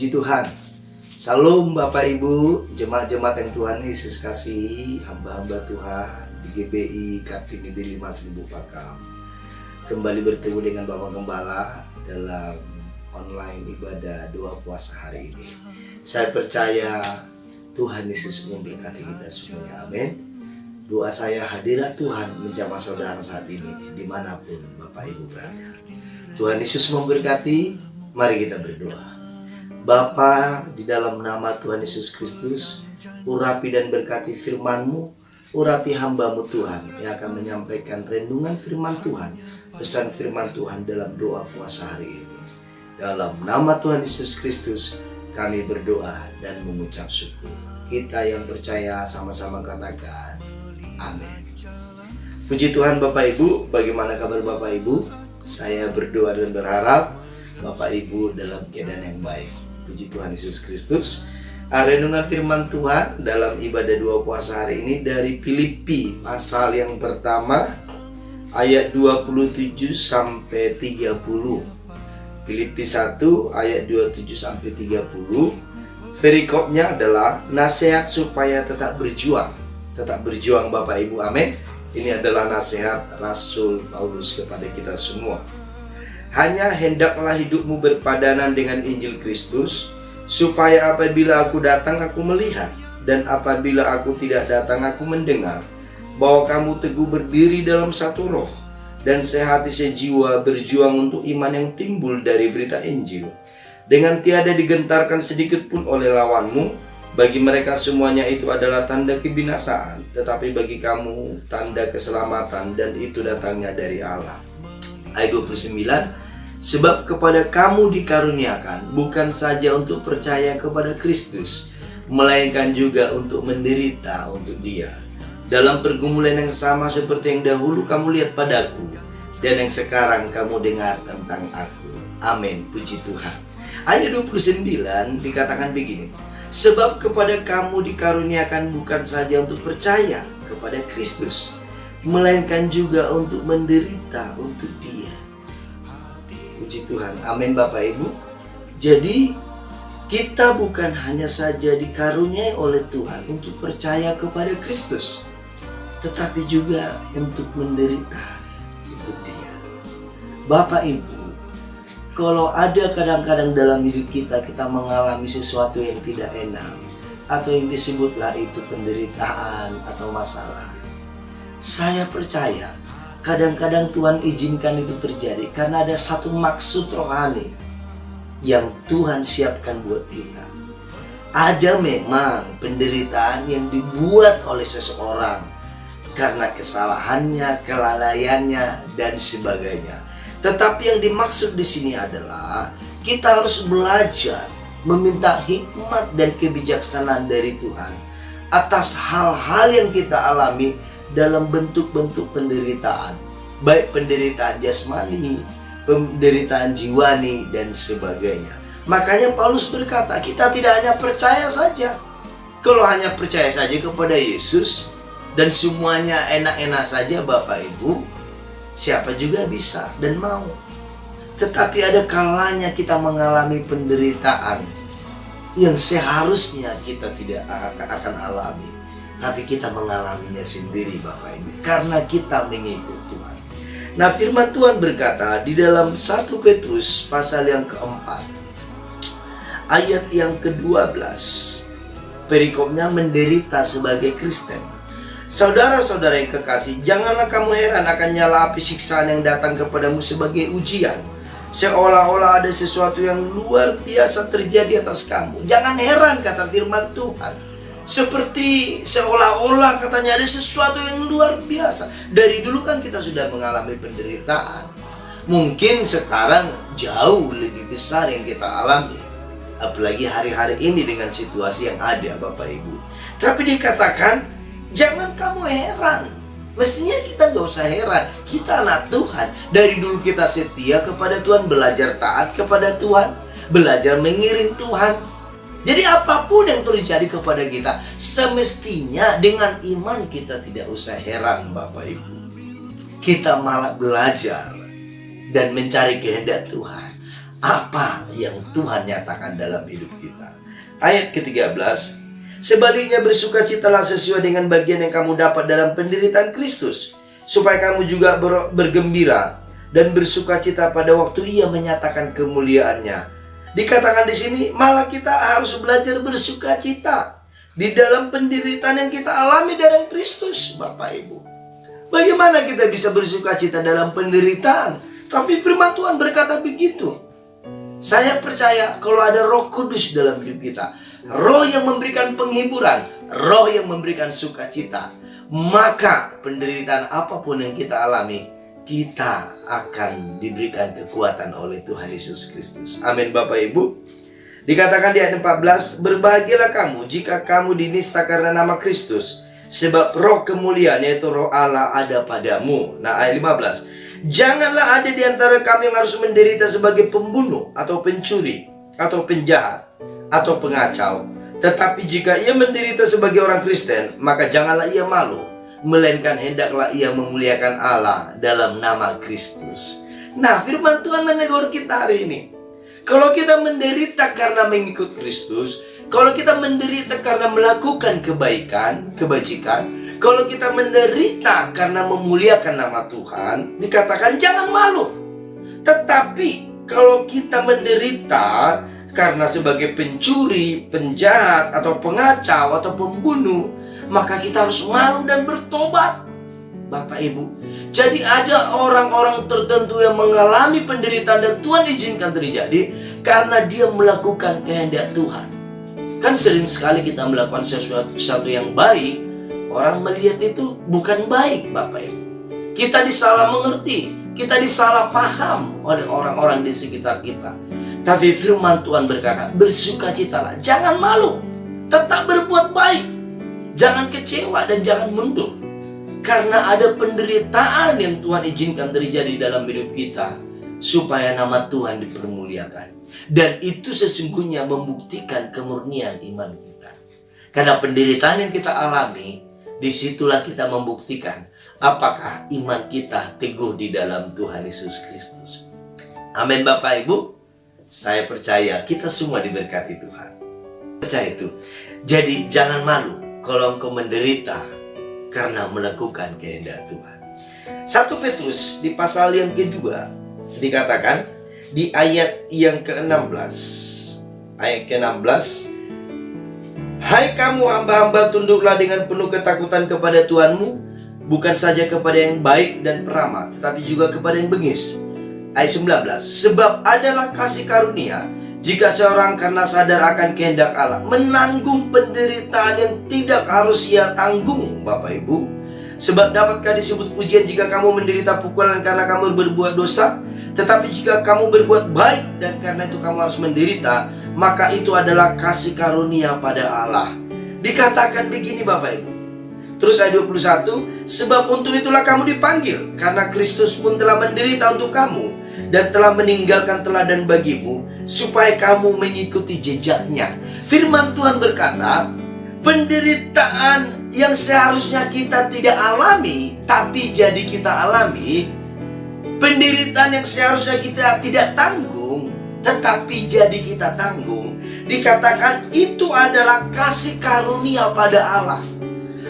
Puji Tuhan. Salam Bapak Ibu, jemaat-jemaat yang Tuhan Yesus kasihi, hamba-hamba Tuhan di GBI Kartini di 5000 Pakam. Kembali bertemu dengan Bapak Gembala dalam online ibadah doa puasa hari ini. Saya percaya Tuhan Yesus memberkati kita semuanya. Amin. Doa saya hadirat Tuhan menjamah saudara saat ini dimanapun Bapak Ibu berada. Tuhan Yesus memberkati. Mari kita berdoa. Bapa, di dalam nama Tuhan Yesus Kristus, urapi dan berkati firman-Mu, urapi hamba-Mu Tuhan yang akan menyampaikan renungan firman Tuhan, pesan firman Tuhan dalam doa puasa hari ini. Dalam nama Tuhan Yesus Kristus, kami berdoa dan mengucap syukur. Kita yang percaya sama-sama katakan, amin. Puji Tuhan Bapak Ibu, bagaimana kabar Bapak Ibu? Saya berdoa dan berharap Bapak Ibu dalam keadaan yang baik. Puji Tuhan Yesus Kristus. Renungan firman Tuhan dalam ibadah doa puasa hari ini dari Filipi pasal yang pertama ayat 27 sampai 30. Filipi 1 ayat 27 sampai 30. Perikopnya adalah nasihat supaya tetap berjuang. Tetap berjuang Bapak Ibu, amin. Ini adalah nasihat Rasul Paulus kepada kita semua. Hanya hendaklah hidupmu berpadanan dengan Injil Kristus, supaya apabila aku datang aku melihat, dan apabila aku tidak datang aku mendengar, bahwa kamu teguh berdiri dalam satu roh, dan sehati sejiwa berjuang untuk iman yang timbul dari berita Injil, dengan tiada digentarkan sedikit pun oleh lawanmu. Bagi mereka semuanya itu adalah tanda kebinasaan, tetapi bagi kamu tanda keselamatan, dan itu datangnya dari Allah. Ayat 29, sebab kepada kamu dikaruniakan bukan saja untuk percaya kepada Kristus, melainkan juga untuk menderita untuk Dia, dalam pergumulan yang sama seperti yang dahulu kamu lihat padaku, dan yang sekarang kamu dengar tentang aku. Amin, puji Tuhan. Ayat 29 dikatakan begini, sebab kepada kamu dikaruniakan bukan saja untuk percaya kepada Kristus, melainkan juga untuk menderita untuk Dia. Puji Tuhan, amin Bapak Ibu. Jadi kita bukan hanya saja dikaruniai oleh Tuhan untuk percaya kepada Kristus, tetapi juga untuk menderita untuk Dia. Bapak Ibu, kalau ada kadang-kadang dalam hidup kita mengalami sesuatu yang tidak enak, atau yang disebutlah itu penderitaan atau masalah, saya percaya kadang-kadang Tuhan izinkan itu terjadi karena ada satu maksud rohani yang Tuhan siapkan buat kita. Ada memang penderitaan yang dibuat oleh seseorang karena kesalahannya, kelalaiannya, dan sebagainya. Tetapi yang dimaksud di sini adalah kita harus belajar meminta hikmat dan kebijaksanaan dari Tuhan atas hal-hal yang kita alami dalam bentuk-bentuk penderitaan, baik penderitaan jasmani, penderitaan jiwani, dan sebagainya. Makanya Paulus berkata, kita tidak hanya percaya saja. Kalau hanya percaya saja kepada Yesus dan semuanya enak-enak saja Bapak Ibu, siapa juga bisa dan mau. Tetapi ada kalanya kita mengalami penderitaan yang seharusnya kita tidak akan alami, tapi kita mengalaminya sendiri Bapak Ibu, karena kita mengikut Tuhan. Nah, firman Tuhan berkata di dalam 1 Petrus pasal yang keempat ayat yang ke-12, perikopnya menderita sebagai Kristen. Saudara-saudara yang kekasih, janganlah kamu heran akan nyala api siksaan yang datang kepadamu sebagai ujian, seolah-olah ada sesuatu yang luar biasa terjadi atas kamu. Jangan heran, kata firman Tuhan. Seperti seolah-olah katanya ada sesuatu yang luar biasa. Dari dulu kan kita sudah mengalami penderitaan. Mungkin sekarang jauh lebih besar yang kita alami. Apalagi hari-hari ini dengan situasi yang ada Bapak Ibu. Tapi dikatakan, jangan kamu heran. Mestinya kita gak usah heran. Kita anak Tuhan. Dari dulu kita setia kepada Tuhan, belajar taat kepada Tuhan, belajar mengiring Tuhan. Jadi apapun yang terjadi kepada kita, semestinya dengan iman kita tidak usah heran Bapak Ibu. Kita malah belajar dan mencari kehendak Tuhan. apa yang Tuhan nyatakan dalam hidup kita. Ayat ke-13, sebaliknya bersukacitalah sesuai dengan bagian yang kamu dapat dalam penderitaan Kristus, supaya kamu juga bergembira dan bersukacita pada waktu Ia menyatakan kemuliaannya. Dikatakan di sini, malah kita harus belajar bersukacita di dalam penderitaan yang kita alami dalam Kristus, Bapak Ibu. Bagaimana kita bisa bersukacita dalam penderitaan? Tapi firman Tuhan berkata begitu. Saya percaya kalau ada Roh Kudus dalam hidup kita, Roh yang memberikan penghiburan, Roh yang memberikan sukacita, maka penderitaan apapun yang kita alami, kita akan diberikan kekuatan oleh Tuhan Yesus Kristus. Amin, Bapak Ibu. Dikatakan di ayat 14, berbahagialah kamu jika kamu dinista karena nama Kristus, sebab roh kemuliaan yaitu roh Allah ada padamu. Nah, ayat 15, janganlah ada di antara kami yang harus menderita sebagai pembunuh atau pencuri atau penjahat atau pengacau. Tetapi jika ia menderita sebagai orang Kristen, maka janganlah ia malu, melainkan hendaklah ia memuliakan Allah dalam nama Kristus. Nah, firman Tuhan menegur kita hari ini. Kalau kita menderita karena mengikut Kristus, kalau kita menderita karena melakukan kebaikan, kebajikan, kalau kita menderita karena memuliakan nama Tuhan, dikatakan jangan malu. Tetapi kalau kita menderita karena sebagai pencuri, penjahat, atau pengacau, atau pembunuh, maka kita harus malu dan bertobat, Bapak Ibu. Jadi ada orang-orang tertentu yang mengalami penderitaan dan Tuhan izinkan terjadi karena dia melakukan kehendak Tuhan. Kan sering sekali kita melakukan sesuatu yang baik, orang melihat itu bukan baik, Bapak Ibu. Kita disalah mengerti, kita disalah paham oleh orang-orang di sekitar kita. Tapi firman Tuhan berkata, bersukacitalah, jangan malu, tetap berbuat baik, jangan kecewa dan jangan mundur. Karena ada penderitaan yang Tuhan izinkan terjadi dalam hidup kita, supaya nama Tuhan dipermuliakan. Dan itu sesungguhnya membuktikan kemurnian iman kita. Karena penderitaan yang kita alami, disitulah kita membuktikan apakah iman kita teguh di dalam Tuhan Yesus Kristus. Amin, Bapak Ibu. Saya percaya kita semua diberkati Tuhan. Percaya itu. Jadi jangan malu kalau engkau menderita karena melakukan kehendak Tuhan. 1 Petrus di pasal yang kedua dikatakan di ayat yang ke-16. Ayat ke-16, hai kamu hamba-hamba, tunduklah dengan penuh ketakutan kepada Tuhanmu, bukan saja kepada yang baik dan peramah, tetapi juga kepada yang bengis. Ayat 19, sebab adalah kasih karunia jika seorang karena sadar akan kehendak Allah menanggung penderitaan yang tidak harus ia tanggung, Bapak Ibu. Sebab dapatkah disebut pujian jika kamu menderita pukulan karena kamu berbuat dosa? Tetapi jika kamu berbuat baik dan karena itu kamu harus menderita, maka itu adalah kasih karunia pada Allah. Dikatakan begini, Bapak Ibu. Terus ayat 21, sebab untuk itulah kamu dipanggil, karena Kristus pun telah menderita untuk kamu dan telah meninggalkan teladan bagimu, supaya kamu mengikuti jejaknya. Firman Tuhan berkata, penderitaan yang seharusnya kita tidak alami, tapi jadi kita alami, penderitaan yang seharusnya kita tidak tanggung, tetapi jadi kita tanggung, dikatakan itu adalah kasih karunia pada Allah.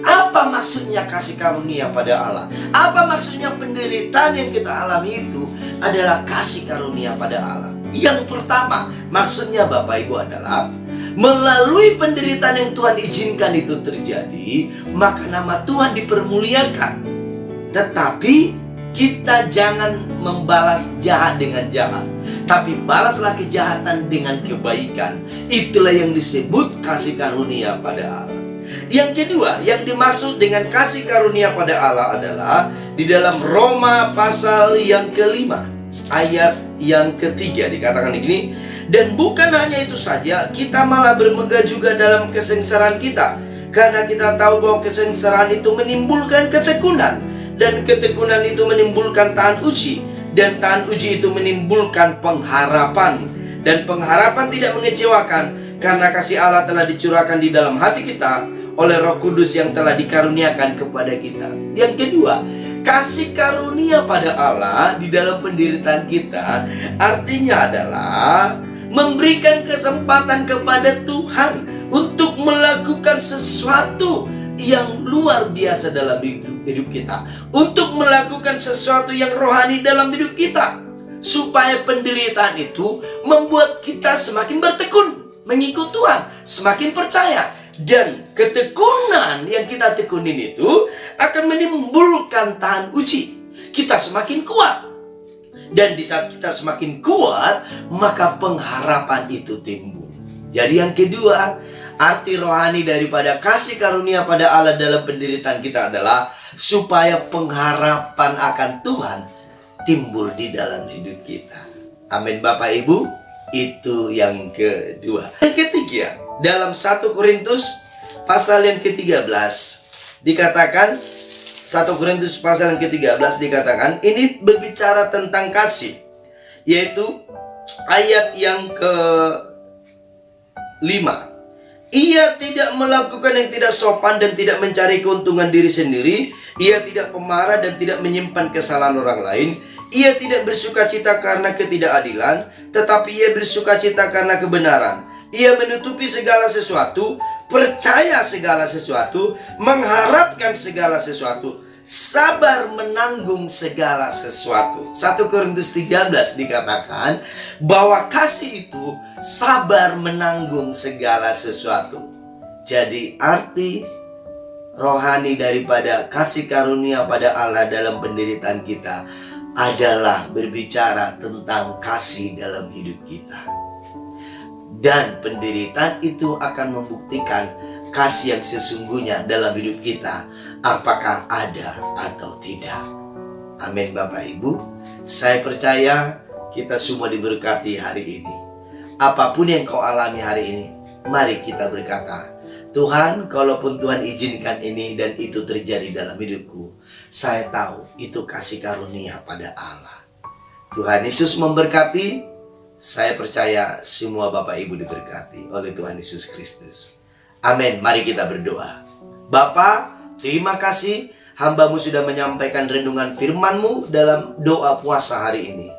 Apa maksudnya kasih karunia pada Allah? Apa maksudnya penderitaan yang kita alami itu adalah kasih karunia pada Allah? Yang pertama, maksudnya Bapak Ibu adalah melalui penderitaan yang Tuhan izinkan itu terjadi, maka nama Tuhan dipermuliakan. Tetapi kita jangan membalas jahat dengan jahat, tapi balaslah kejahatan dengan kebaikan. Itulah yang disebut kasih karunia pada Allah. Yang kedua, yang dimaksud dengan kasih karunia pada Allah adalah di dalam Roma pasal yang ke-5 ayat yang ke-3 dikatakan begini, dan bukan hanya itu saja, kita malah bermegah juga dalam kesengsaraan kita, karena kita tahu bahwa kesengsaraan itu menimbulkan ketekunan, dan ketekunan itu menimbulkan tahan uji, dan tahan uji itu menimbulkan pengharapan, dan pengharapan tidak mengecewakan, karena kasih Allah telah dicurahkan di dalam hati kita oleh Roh Kudus yang telah dikaruniakan kepada kita. Yang kedua, Kasih karunia pada Allah di dalam penderitaan kita artinya adalah memberikan kesempatan kepada Tuhan untuk melakukan sesuatu yang luar biasa dalam hidup kita, untuk melakukan sesuatu yang rohani dalam hidup kita, supaya penderitaan itu membuat kita semakin bertekun mengikut Tuhan, semakin percaya. Dan ketekunan yang kita tekunin itu akan menimbulkan tahan uji. Kita semakin kuat. Dan di saat kita semakin kuat, maka pengharapan itu timbul. Jadi yang kedua, arti rohani daripada kasih karunia pada Allah dalam penderitaan kita adalah supaya pengharapan akan Tuhan timbul di dalam hidup kita. Amin Bapak Ibu. Itu yang kedua. Yang ketiga, dalam 1 Korintus pasal yang ke-13 dikatakan, 1 Korintus pasal yang ke-13 dikatakan, ini berbicara tentang kasih, yaitu ayat yang ke-5. Ia tidak melakukan yang tidak sopan dan tidak mencari keuntungan diri sendiri. Ia tidak pemarah dan tidak menyimpan kesalahan orang lain. Ia tidak bersukacita karena ketidakadilan, tetapi ia bersukacita karena kebenaran. Ia menutupi segala sesuatu, percaya segala sesuatu, mengharapkan segala sesuatu, sabar menanggung segala sesuatu. 1 Korintus 13 dikatakan bahwa kasih itu sabar menanggung segala sesuatu. Jadi arti rohani daripada kasih karunia pada Allah dalam penderitaan kita adalah berbicara tentang kasih dalam hidup kita. Dan penderitaan itu akan membuktikan kasih yang sesungguhnya dalam hidup kita, apakah ada atau tidak. Amin Bapak Ibu. Saya percaya kita semua diberkati hari ini. Apapun yang kau alami hari ini, mari kita berkata, Tuhan, kalaupun Tuhan izinkan ini dan itu terjadi dalam hidupku, saya tahu itu kasih karunia pada Allah. Tuhan Yesus memberkati. Saya percaya semua Bapak Ibu diberkati oleh Tuhan Yesus Kristus. Amin. Mari kita berdoa. Bapa, terima kasih hamba-Mu sudah menyampaikan renungan firman-Mu dalam doa puasa hari ini.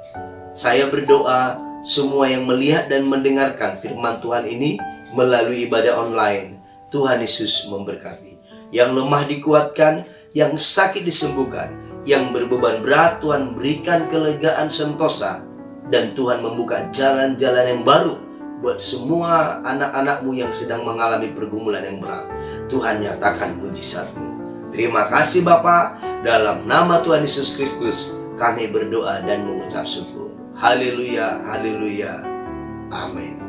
Saya berdoa semua yang melihat dan mendengarkan firman Tuhan ini melalui ibadah online, Tuhan Yesus memberkati. Yang lemah dikuatkan, yang sakit disembuhkan, yang berbeban berat Tuhan berikan kelegaan sentosa, dan Tuhan membuka jalan-jalan yang baru buat semua anak-anak-Mu yang sedang mengalami pergumulan yang berat. Tuhan nyatakan mujizat-Mu. Terima kasih Bapa. Dalam nama Tuhan Yesus Kristus kami berdoa dan mengucap syukur. Haleluya, haleluya. Amin.